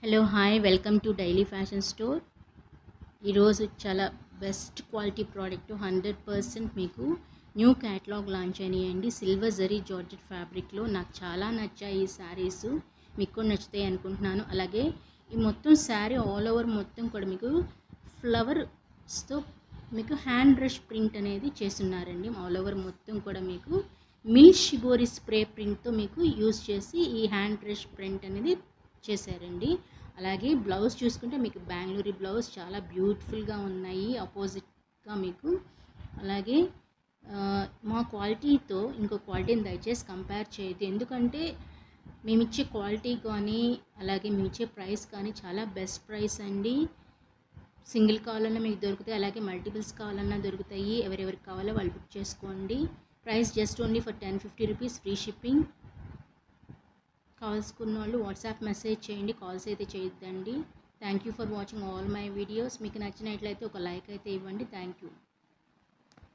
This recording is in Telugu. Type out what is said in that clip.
Hello hi welcome to daily fashion store. ఈరోజు చాలా బెస్ట్ క్వాలిటీ ప్రోడక్ట్ 100% మీకు న్యూ క్యాటలాగ్ లాంచ్ అయినాయండి. సిల్వర్ జరీ జార్జెట్ ఫ్యాబ్రిక్లో నాకు చాలా నచ్చాయి ఈ శారీస్. మీకు కూడా నచ్చుతాయి అనుకుంటున్నాను. అలాగే ఈ మొత్తం శారీ ఆల్ ఓవర్ మొత్తం కూడా మీకు ఫ్లవర్స్తో మీకు హ్యాండ్ బ్రష్ ప్రింట్ అనేది చేస్తున్నారండి. ఆల్ ఓవర్ మొత్తం కూడా మీకు మిల్ షిబోరి స్ప్రే ప్రింట్తో మీకు యూజ్ చేసి ఈ హ్యాండ్ బ్రష్ ప్రింట్ అనేది చేశారండి. అలాగే బ్లౌజ్ చూసుకుంటే మీకు బెంగళూరు బ్లౌజ్ చాలా బ్యూటిఫుల్గా ఉన్నాయి ఆపోజిట్గా మీకు. అలాగే మా క్వాలిటీతో ఇంకో క్వాలిటీని దయచేసి కంపేర్ చేయొద్దు, ఎందుకంటే మేము ఇచ్చే క్వాలిటీ కానీ అలాగే మేము ఇచ్చే ప్రైస్ కానీ చాలా బెస్ట్ ప్రైస్ అండి. సింగిల్ కావాలన్నా మీకు దొరుకుతాయి, అలాగే మల్టిపుల్స్ కావాలన్నా దొరుకుతాయి. ఎవరెవరికి కావాలో వాళ్ళు బుక్ చేసుకోండి. Price just only for 10-50 rupees, free shipping. కావాల్సుకున్న వాళ్ళు వాట్సాప్ మెసేజ్ చేయండి, కాల్స్ అయితే చేయొద్దండి. Thank you for watching all my videos. మీకు నచ్చినట్లయితే ఒక లైక్ అయితే ఇవ్వండి. Thank you.